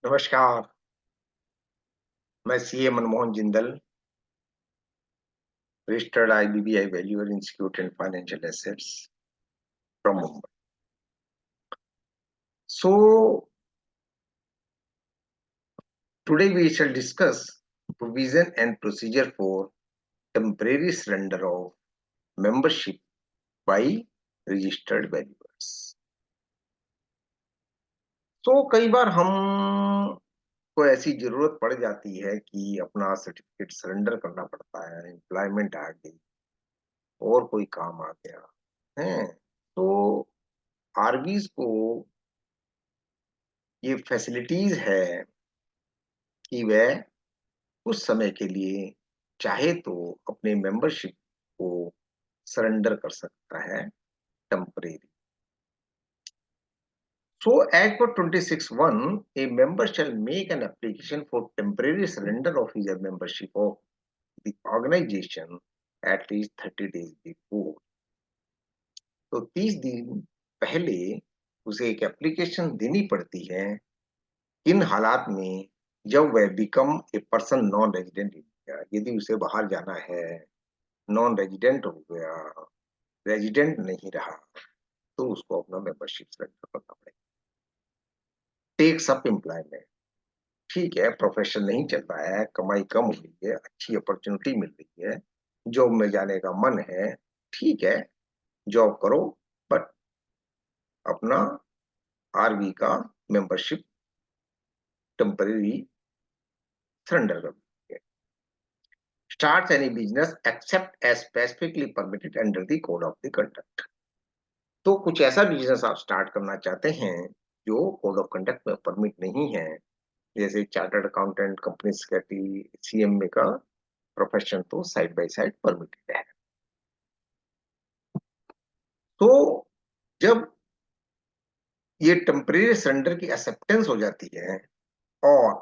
नमस्कार, मैं CA Manmohan Jindal, registered IBBI valuer institute and financial assets from Mumbai. So today we shall discuss provision and procedure for temporary surrender of membership by registered valuers. तो कई बार हम को ऐसी जरूरत पड़ जाती है कि अपना सर्टिफिकेट सरेंडर करना पड़ता है, एम्प्लॉयमेंट आ गई और कोई काम आ गया है। तो आरबीज को ये फैसिलिटीज है कि वह कुछ समय के लिए चाहे तो अपने मेंबरशिप को सरेंडर कर सकता है temporary. So as per 26(1), a member shall make an application for temporary surrender of his membership of the organization at least 30 days before। तो 30 दिन पहले उसे एक एप्लीकेशन देनी पड़ती है। किन हालात में? जब वह become a person non resident India, यदि उसे बाहर जाना है, नॉन रेजिडेंट हो गया, रेजिडेंट नहीं रहा, तो उसको अपना मेंबरशिप सरेंडर करना पड़ेगा। टेक्स अप एम्प्लॉयमेंट, ठीक है, प्रोफेशन नहीं चल रहा है, कमाई कम हो रही है, अच्छी अपॉर्चुनिटी मिल रही है, जॉब में जाने का मन है, ठीक है, जॉब करो, बट अपना आरबी का मेंबरशिप टेम्परेरी सरेंडर कर दीजिए। Starts any business except as specifically permitted under the code of the conduct। तो कुछ ऐसा बिजनेस आप स्टार्ट करना चाहते हैं जो कोड ऑफ कंडक्ट में परमिट नहीं है, जैसे chartered accountant, company secretary, CMA का प्रोफेशन तो साइड बाय साइड परमिटेड है। तो जब ये टेम्परेरी सरेंडर की एक्सेप्टेंस हो जाती है और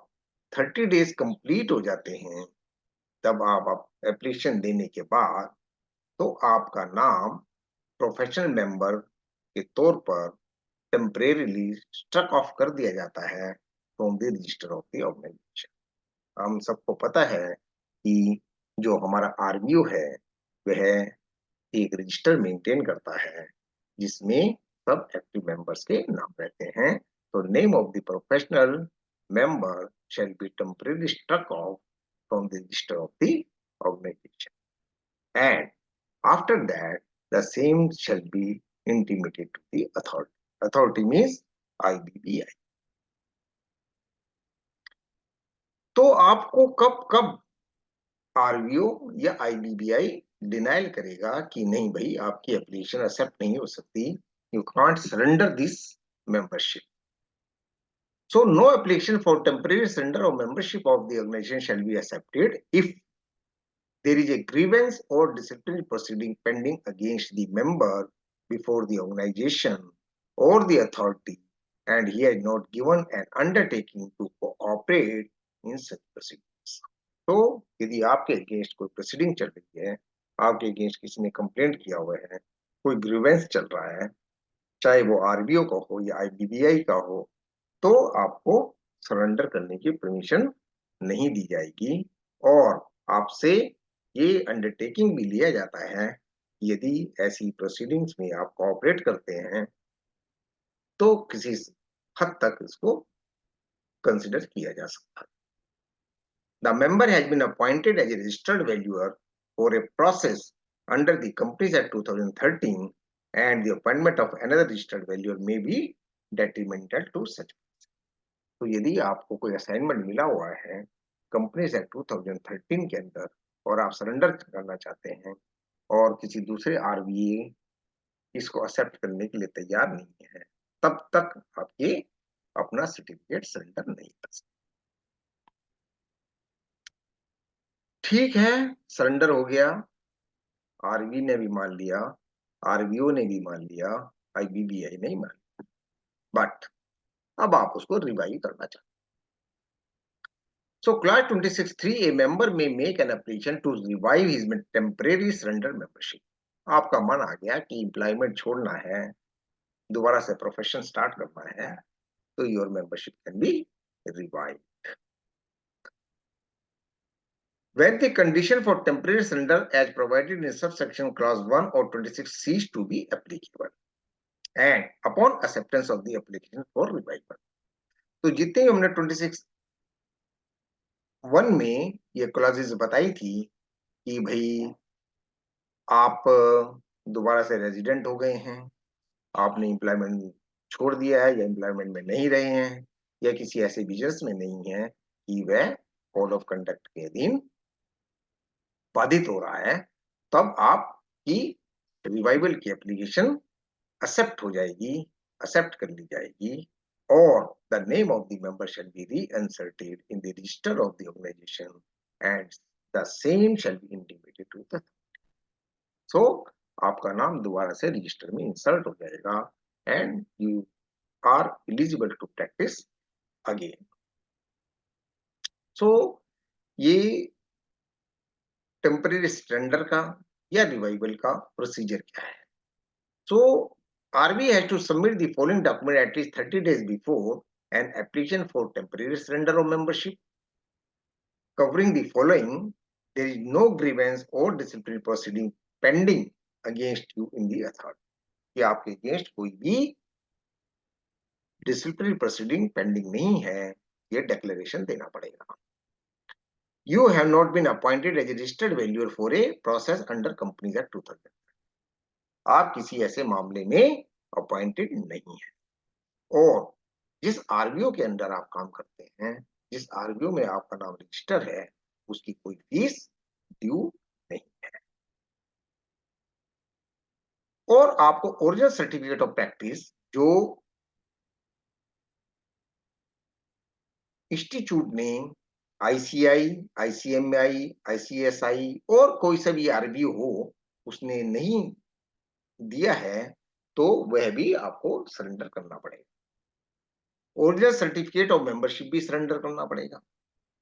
30 डेज कंप्लीट हो जाते हैं, तब आप एप्लीकेशन देने के बाद तो आपका नाम प्रोफेशनल मेंबर के तौर पर टेम्परेरीली स्ट्रक ऑफ कर दिया जाता है from the register of the organisation. हम सबको पता है कि जो हमारा आरबीओ है वह एक रजिस्टर मेंटेन करता है जिसमें सब एक्टिव मेंबर्स के नाम रहते हैं। तो name of the professional member shall be temporary struck off from the register of the organisation and after that the same shall be intimated to the authority. Authority means IBBI। तो आपको कब कब आरबीओ या आईबीबीआई डिनाइल करेगा कि नहीं भाई, आपकी एप्लीकेशन एक्सेप्ट नहीं हो सकती, you can't surrender this membership. So no application for temporary surrender of membership of the organization shall be accepted if there is a grievance or disciplinary proceeding pending against the member before the organization or the authority and he has not given an undertaking to cooperate in such proceedings। तो यदि आपके against कोई proceeding चल रही है, आपके against किसी ने कंप्लेंट किया हुआ है, कोई ग्रीवेंस चल रहा है, चाहे वो आरबीओ का हो या आईबीबीआई का हो, तो आपको सरेंडर करने की परमिशन नहीं दी जाएगी और आपसे ये अंडरटेकिंग भी लिया जाता है, यदि ऐसी प्रोसीडिंग्स में आप कोऑपरेट करते हैं तो किसी हद तक इसको कंसिडर किया जा सकता है। The member has been appointed as a registered valuer for a process under the Companies Act 2013 and the appointment of another registered valuer may be detrimental to such। तो यदि आपको कोई असाइनमेंट मिला हुआ है कंपनीज एक्ट 2013 के अंदर और आप सरेंडर करना चाहते हैं और किसी दूसरे आरबीए इसको एक्सेप्ट करने के लिए तैयार नहीं है, तब तक आप ये अपना सर्टिफिकेट सरेंडर नहीं कर सकते। ठीक है, सरेंडर हो गया, आरबी ने भी मान लिया, आरबीओ ने भी मान लिया, आईबीबीआई नहीं मान लिया, बट अब आप उसको रिवाइव करना चाहते हैं। So clause 26(3), a member may make an application to revive his temporary surrender membership। आपका मन आ गया कि एम्प्लॉयमेंट छोड़ना है, दोबारा से प्रोफेशन स्टार्ट करना है, तो your membership can be revived. When the condition for temporary surrender as provided in subsection clause 1 or 26 cease to be applicable and upon acceptance of the application for revival. तो जितने भी हमने 26(1) में ये clauses बताई थी कि भाई आप दोबारा से रेजिडेंट हो गए हैं, आपने एम्प्लॉयमेंट छोड़ दिया है या एम्प्लॉयमेंट में नहीं रहे हैं या किसी ऐसे बिजनेस में नहीं है कि वह कोड ऑफ कंडक्ट के अधीन बाधित हो रहा है, तब आपकी रिवाइवल की एप्लीकेशन एक्सेप्ट हो जाएगी, एक्सेप्ट कर ली जाएगी और the name of the member shall be reinserted in the register of the organisation and the same shall be intimated to the so आपका नाम दोबारा से रजिस्टर में इंसर्ट हो जाएगा and you are eligible to practise again. So ये temporary surrender का या रिवाइवल का प्रोसीजर क्या है. सो RBI has to submit the following document at least 30 days before an application for temporary surrender of membership covering the following. There is no grievance or disciplinary proceeding pending against you in the authority. कि आपके against कोई भी disciplinary proceeding pending नहीं है, ये declaration देना पड़ेगा. You have not been appointed as a registered valuer for a process under Companies Act 2000. आप किसी ऐसे मामले में अपॉइंटेड नहीं है और जिस आरबीओ के अंदर आप काम करते हैं, जिस आरबीओ में आपका नाम रजिस्टर है, उसकी कोई फीस ड्यू नहीं है और आपको ओरिजिनल सर्टिफिकेट ऑफ प्रैक्टिस जो इंस्टीट्यूट ने आईसीआई, आईसीएमआई, आईसीएसआई और कोई सा भी आरबीओ हो उसने नहीं दिया है, तो वह भी आपको सरेंडर करना पड़ेगा. ओरिजिनल सर्टिफिकेट ऑफ मेंबरशिप भी सरेंडर करना पड़ेगा.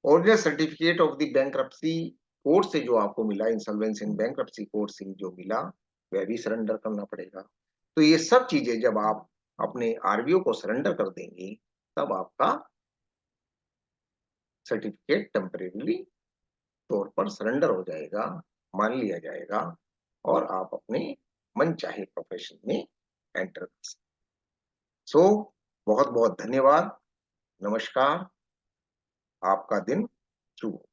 Original certificate of the bankruptcy court से जो आपको मिला, इंसॉल्वेंसी एंड बैंक्रप्सी कोर्ट से जो मिला, वह भी सरेंडर करना पड़ेगा. तो ये सब चीजें जब आप अपने आरबीओ को सरेंडर कर देंगे, तब आपका सर्टिफिकेट टेम्परेरीली तौर पर सरेंडर हो जाएगा, मान लिया जाएगा और आप अपने मन चाहे प्रोफेशन में एंटर कर सकते. सो बहुत बहुत धन्यवाद. नमस्कार. आपका दिन शुभ हो.